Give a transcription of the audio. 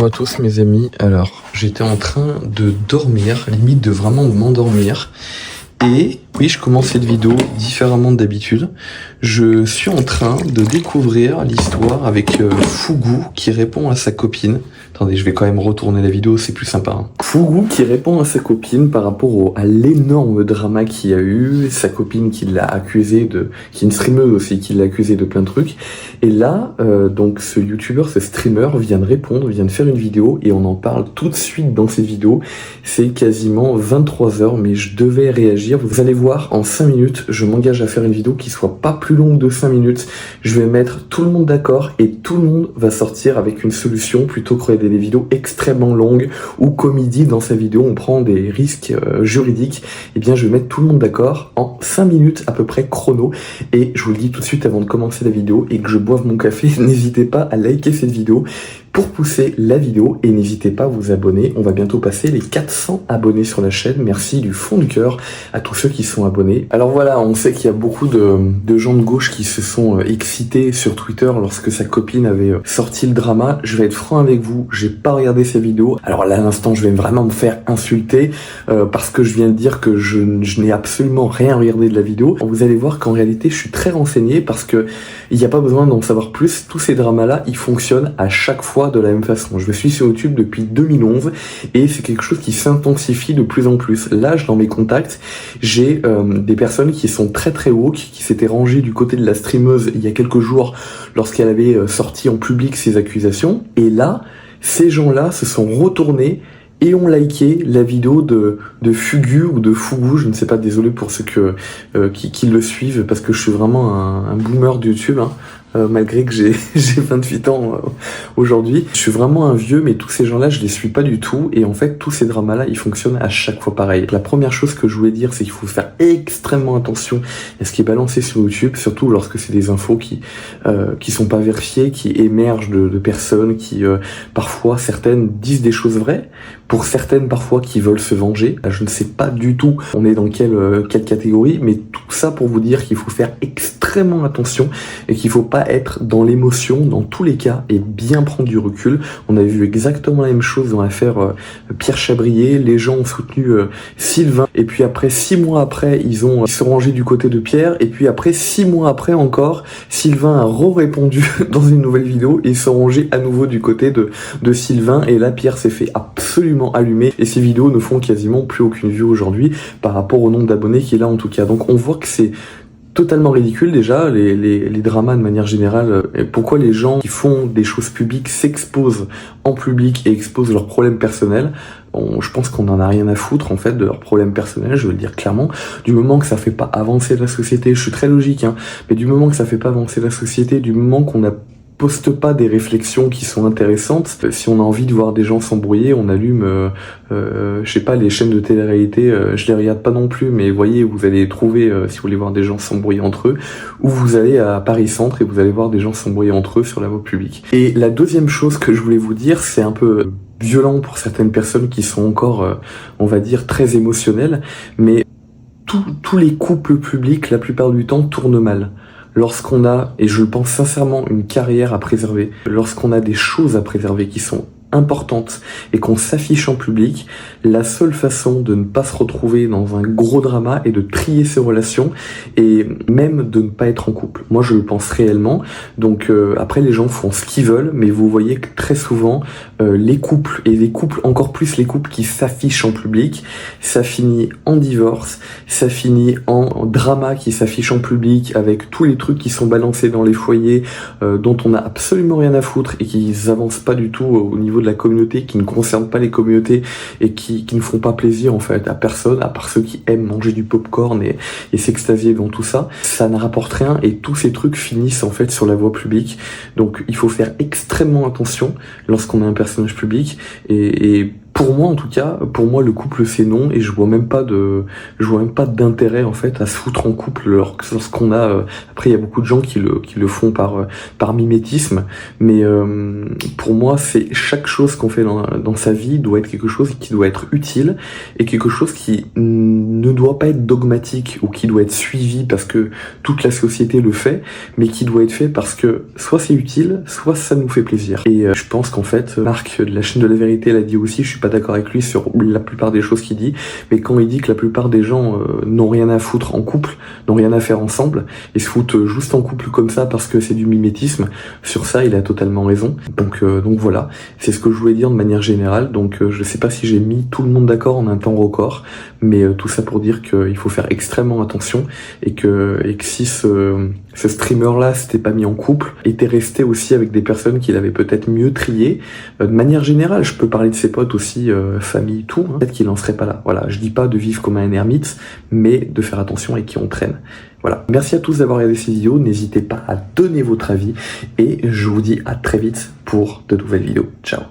Bonjour à tous mes amis, alors j'étais en train de dormir, limite de vraiment m'endormir, et oui je commence cette vidéo différemment d'habitude. Je suis en train de découvrir l'histoire avec Fougou qui répond à sa copine. Attendez, je vais quand même retourner la vidéo, c'est plus sympa. Hein. Fougou qui répond à sa copine par rapport à l'énorme drama qu'il y a eu, sa copine qui l'a accusé qui est une streameuse aussi, qui l'a accusé de plein de trucs. Et là, donc ce youtubeur, ce streamer vient de répondre, vient de faire une vidéo et on en parle tout de suite dans cette vidéo. C'est quasiment 23h, mais je devais réagir. Vous allez voir, en 5 minutes, je m'engage à faire une vidéo qui soit pas plus longue de 5 minutes. Je vais mettre tout le monde d'accord et tout le monde va sortir avec une solution plutôt que des vidéos extrêmement longues ou comme il dit dans sa vidéo, on prend des risques juridiques. Eh bien, je vais mettre tout le monde d'accord en 5 minutes à peu près chrono. Et je vous le dis tout de suite avant de commencer la vidéo et que je boive mon café, n'hésitez pas à liker cette vidéo pour pousser la vidéo et n'hésitez pas à vous abonner. On va bientôt passer les 400 abonnés sur la chaîne. Merci du fond du cœur à tous ceux qui sont abonnés. Alors voilà, on sait qu'il y a beaucoup de gens de gauche qui se sont excités sur Twitter lorsque sa copine avait sorti le drama. Je vais être franc avec vous, j'ai pas regardé sa vidéo. Alors là, à l'instant, je vais vraiment me faire insulter parce que je viens de dire que je n'ai absolument rien regardé de la vidéo. Vous allez voir qu'en réalité, je suis très renseigné parce que il n'y a pas besoin d'en savoir plus. Tous ces dramas-là, ils fonctionnent à chaque fois de la même façon. Je me suis sur YouTube depuis 2011 et c'est quelque chose qui s'intensifie de plus en plus. Là, dans mes contacts, j'ai des personnes qui sont très très woke, qui s'étaient rangées du côté de la streameuse il y a quelques jours lorsqu'elle avait sorti en public ses accusations. Et là, ces gens-là se sont retournés et ont liké la vidéo de Fugu ou de Fougou, je ne sais pas, désolé pour ceux qui le suivent, parce que je suis vraiment un boomer de YouTube, hein. Malgré que j'ai 28 ans aujourd'hui. Je suis vraiment un vieux, mais tous ces gens-là, je les suis pas du tout. Et en fait, tous ces dramas-là, ils fonctionnent à chaque fois pareil. La première chose que je voulais dire, c'est qu'il faut faire extrêmement attention à ce qui est balancé sur YouTube, surtout lorsque c'est des infos qui sont pas vérifiées, qui émergent de personnes qui, parfois, certaines disent des choses vraies, pour certaines, parfois, qui veulent se venger. Là, je ne sais pas du tout on est dans quelle catégorie, mais tout ça pour vous dire qu'il faut faire extrêmement attention et qu'il faut pas être dans l'émotion dans tous les cas et bien prendre du recul. On a vu exactement la même chose dans l'affaire Pierre Chabrier. Les gens ont soutenu Sylvain et puis après 6 mois après ils se sont rangés du côté de Pierre et puis après 6 mois après encore Sylvain a répondu dans une nouvelle vidéo et ils se sont rangés à nouveau du côté de Sylvain et là Pierre s'est fait absolument allumer et ces vidéos ne font quasiment plus aucune vue aujourd'hui par rapport au nombre d'abonnés qu'il a en tout cas. Donc on voit que c'est totalement ridicule déjà, les dramas de manière générale. Pourquoi les gens qui font des choses publiques s'exposent en public et exposent leurs problèmes personnels? Je pense qu'on en a rien à foutre en fait de leurs problèmes personnels, je veux le dire clairement. Du moment que ça fait pas avancer la société, je suis très logique, hein, mais du moment que ça fait pas avancer la société, du moment qu'on poste pas des réflexions qui sont intéressantes. Si on a envie de voir des gens s'embrouiller, on allume, je sais pas, les chaînes de télé-réalité, je les regarde pas non plus, mais voyez, vous allez trouver, si vous voulez voir des gens s'embrouiller entre eux, ou vous allez à Paris Centre et vous allez voir des gens s'embrouiller entre eux sur la voie publique. Et la deuxième chose que je voulais vous dire, c'est un peu violent pour certaines personnes qui sont encore, on va dire, très émotionnelles, mais tous les couples publics, la plupart du temps, tournent mal. Lorsqu'on a, et je le pense sincèrement, une carrière à préserver, lorsqu'on a des choses à préserver qui sont importante et qu'on s'affiche en public, la seule façon de ne pas se retrouver dans un gros drama est de trier ses relations et même de ne pas être en couple. Moi je le pense réellement, donc après les gens font ce qu'ils veulent, mais vous voyez que très souvent les couples, et les couples, encore plus les couples qui s'affichent en public, ça finit en divorce, ça finit en drama qui s'affiche en public avec tous les trucs qui sont balancés dans les foyers dont on n'a absolument rien à foutre et qui n'avancent pas du tout au niveau de la communauté, qui ne concernent pas les communautés et qui ne font pas plaisir en fait à personne, à part ceux qui aiment manger du popcorn et s'extasier dans tout ça. Ça ne rapporte rien et tous ces trucs finissent en fait sur la voie publique. Donc il faut faire extrêmement attention lorsqu'on est un personnage public et pour moi en tout cas, pour moi le couple c'est non, et je vois même pas d'intérêt en fait à se foutre en couple lorsqu'on a après il y a beaucoup de gens qui le font par mimétisme, mais pour moi c'est chaque chose qu'on fait dans sa vie doit être quelque chose qui doit être utile et quelque chose qui ne doit pas être dogmatique ou qui doit être suivi parce que toute la société le fait, mais qui doit être fait parce que soit c'est utile, soit ça nous fait plaisir. Et je pense qu'en fait, Marc de la chaîne de la vérité l'a dit aussi, je suis pas d'accord avec lui sur la plupart des choses qu'il dit, mais quand il dit que la plupart des gens n'ont rien à foutre en couple, n'ont rien à faire ensemble, et se foutent juste en couple comme ça parce que c'est du mimétisme, sur ça il a totalement raison. Donc voilà, c'est ce que je voulais dire de manière générale, donc je sais pas si j'ai mis tout le monde d'accord en un temps record, mais tout ça pour dire qu'il faut faire extrêmement attention, et que si ce streamer-là s'était pas mis en couple, était resté aussi avec des personnes qu'il avait peut-être mieux triées, de manière générale, je peux parler de ses potes aussi, famille, tout, hein, peut-être qu'il en serait pas là. Voilà, je dis pas de vivre comme un ermite, mais de faire attention avec qui on traîne. Voilà, merci à tous d'avoir regardé ces vidéos, n'hésitez pas à donner votre avis, et je vous dis à très vite pour de nouvelles vidéos. Ciao.